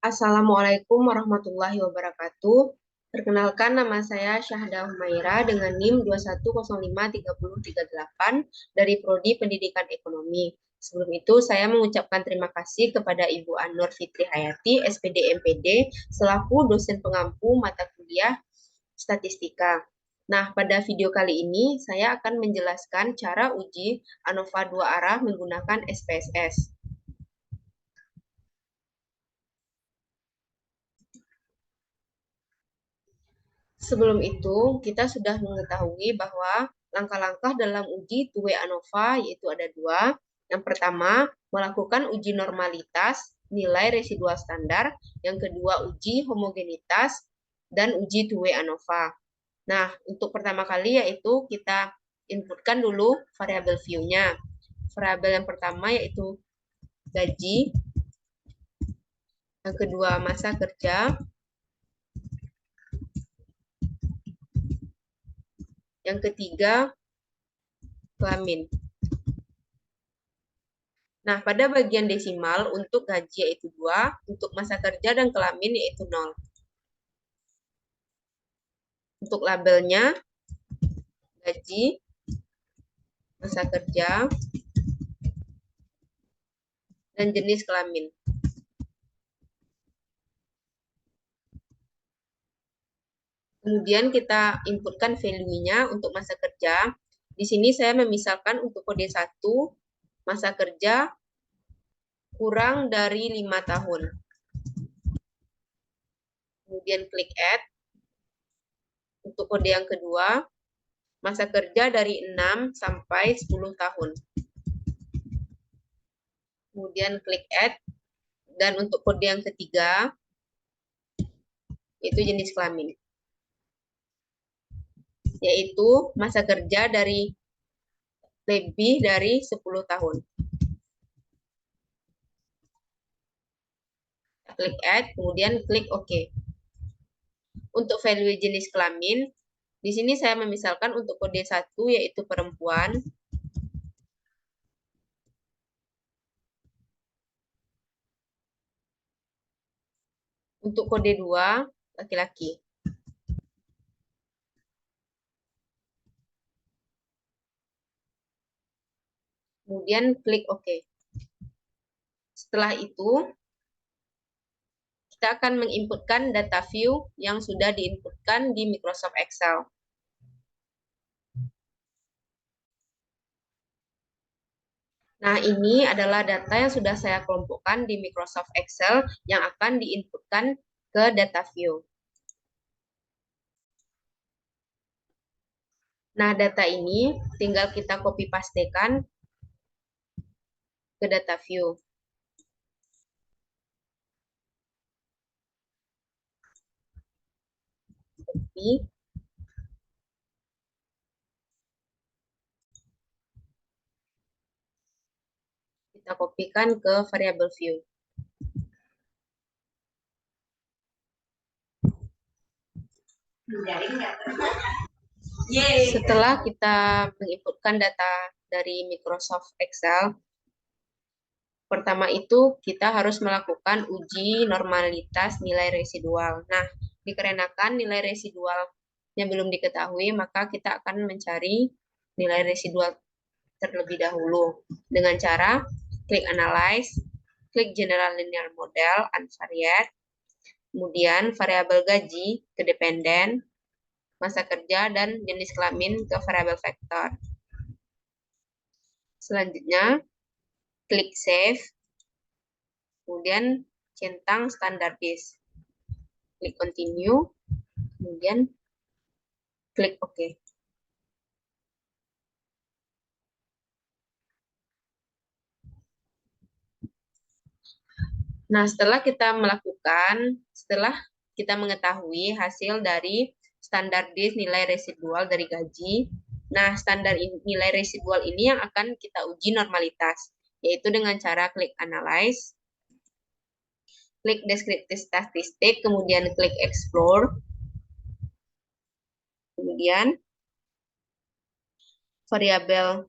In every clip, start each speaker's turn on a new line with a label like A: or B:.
A: Assalamualaikum warahmatullahi wabarakatuh. Perkenalkan, nama saya Syahda Humaira dengan NIM 21053038 dari Prodi Pendidikan Ekonomi. Sebelum itu, saya mengucapkan terima kasih kepada Ibu Anur Fitri Hayati, SPD MPD, selaku dosen pengampu mata kuliah Statistika. Nah, pada video kali ini, saya akan menjelaskan cara uji ANOVA 2 arah menggunakan SPSS. Sebelum itu, kita sudah mengetahui bahwa langkah-langkah dalam uji two-way ANOVA yaitu ada dua. Yang pertama, melakukan uji normalitas nilai residual standar. Yang kedua, uji homogenitas dan uji two-way ANOVA. Nah, untuk pertama kali yaitu kita inputkan dulu variabel view-nya. Variabel yang pertama yaitu gaji, yang kedua masa kerja, yang ketiga kelamin. Nah, pada bagian desimal untuk gaji yaitu 2, untuk masa kerja dan kelamin yaitu 0. Untuk labelnya, gaji, masa kerja, dan jenis kelamin. Kemudian kita inputkan value-nya untuk masa kerja. Di sini saya memisalkan untuk kode 1, masa kerja kurang dari 5 tahun. Kemudian klik add. Untuk kode yang kedua, masa kerja dari 6 sampai 10 tahun. Kemudian klik add. Dan untuk kode yang ketiga, itu jenis kelamin. Yaitu masa kerja dari lebih dari 10 tahun. Klik add, kemudian klik OK. Untuk value jenis kelamin, di sini saya memisalkan untuk kode 1 yaitu perempuan. Untuk kode 2, laki-laki. Kemudian klik OK. Setelah itu, kita akan menginputkan data view yang sudah diinputkan di Microsoft Excel. Nah, ini adalah data yang sudah saya kelompokkan di Microsoft Excel yang akan diinputkan ke data view. Nah, data ini tinggal kita copy pastekan ke data view. Copy. Kita kopikan ke variabel view. Setelah kita menginputkan data dari Microsoft Excel, pertama itu kita harus melakukan uji normalitas nilai residual. Nah, dikarenakan nilai residual yang belum diketahui, maka kita akan mencari nilai residual terlebih dahulu dengan cara klik Analyze, klik General Linear Model, Unvariate, kemudian variabel gaji ke dependen, masa kerja, dan jenis kelamin ke variabel vektor. Selanjutnya, klik Save, kemudian centang standar disk. Klik Continue, kemudian klik OK. Nah, setelah kita mengetahui hasil dari standar disk nilai residual dari gaji, nah standar nilai residual ini yang akan kita uji normalitas, yaitu dengan cara klik Analyze, klik Deskriptif Statistik, kemudian klik Explore, kemudian variabel,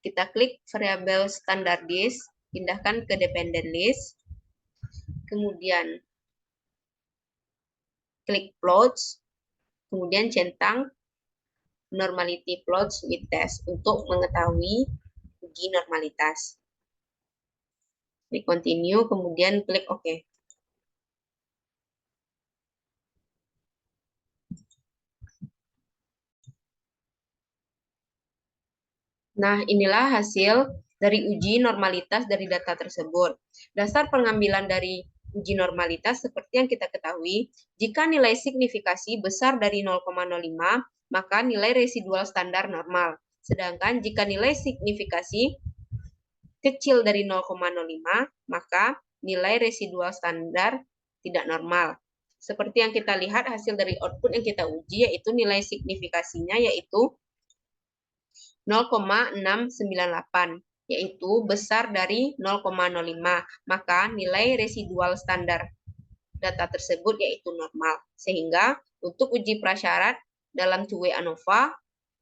A: kita klik variabel standar disk, pindahkan ke dependent list, kemudian klik plots, kemudian centang normality plots with test untuk mengetahui uji normalitas. Klik continue, kemudian klik OK. Nah, inilah hasil dari uji normalitas dari data tersebut. Dasar pengambilan dari uji normalitas seperti yang kita ketahui, jika nilai signifikasi besar dari 0,05, maka nilai residual standar normal. Sedangkan jika nilai signifikasi kecil dari 0,05, maka nilai residual standar tidak normal. Seperti yang kita lihat hasil dari output yang kita uji, yaitu nilai signifikasinya yaitu 0,698, yaitu besar dari 0,05, maka nilai residual standar data tersebut yaitu normal. Sehingga untuk uji prasyarat dalam two-way ANOVA,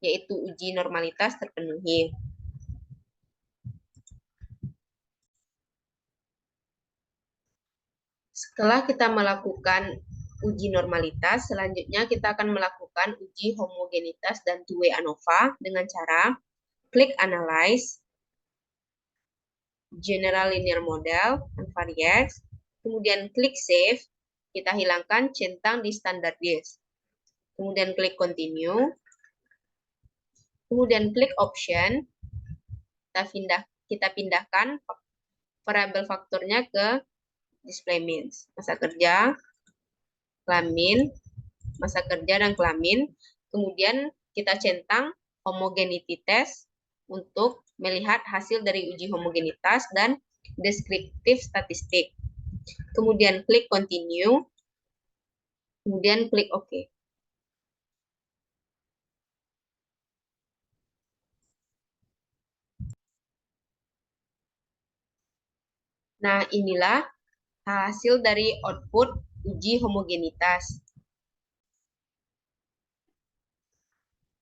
A: yaitu uji normalitas terpenuhi. Setelah kita melakukan uji normalitas, selanjutnya kita akan melakukan uji homogenitas dan two-way ANOVA dengan cara klik Analyze, General Linear Model, Unvariate, kemudian klik Save, kita hilangkan centang di Standard Disk. Kemudian klik Continue, kemudian klik Option, kita pindahkan variabel faktornya ke display means, masa kerja, kelamin, masa kerja dan kelamin. Kemudian kita centang homogeneity test untuk melihat hasil dari uji homogenitas dan deskriptif statistik. Kemudian klik continue, kemudian klik OK. Nah, inilah hasil dari output uji homogenitas.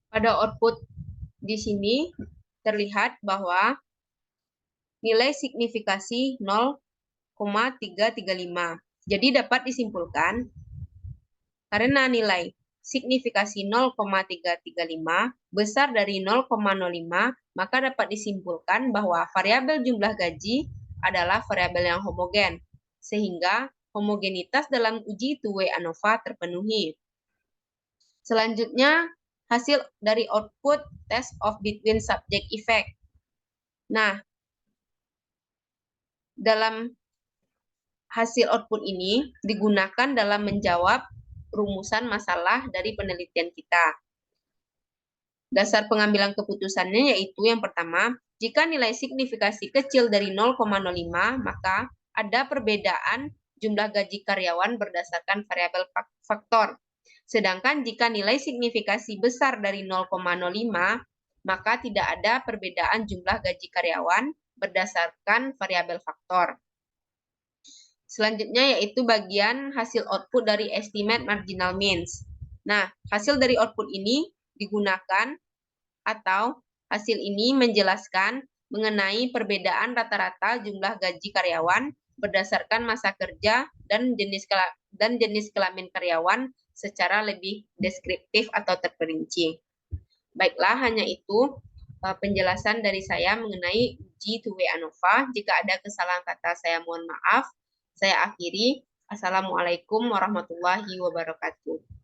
A: Pada output di sini terlihat bahwa nilai signifikasi 0,335. Jadi dapat disimpulkan karena nilai signifikasi 0,335 besar dari 0,05, maka dapat disimpulkan bahwa variabel jumlah gaji adalah variabel yang homogen, sehingga homogenitas dalam uji two-way ANOVA terpenuhi. Selanjutnya, hasil dari output test of between subject effect. Nah, dalam hasil output ini digunakan dalam menjawab rumusan masalah dari penelitian kita. Dasar pengambilan keputusannya yaitu yang pertama, jika nilai signifikasi kecil dari 0,05, maka ada perbedaan jumlah gaji karyawan berdasarkan variabel faktor. Sedangkan jika nilai signifikasi besar dari 0,05, maka tidak ada perbedaan jumlah gaji karyawan berdasarkan variabel faktor. Selanjutnya yaitu bagian hasil output dari estimate marginal means. Nah, hasil dari output ini digunakan atau hasil ini menjelaskan mengenai perbedaan rata-rata jumlah gaji karyawan berdasarkan masa kerja dan jenis kelamin karyawan secara lebih deskriptif atau terperinci. Baiklah, hanya itu penjelasan dari saya mengenai uji two-way ANOVA. Jika ada kesalahan kata, saya mohon maaf. Saya akhiri. Assalamualaikum warahmatullahi wabarakatuh.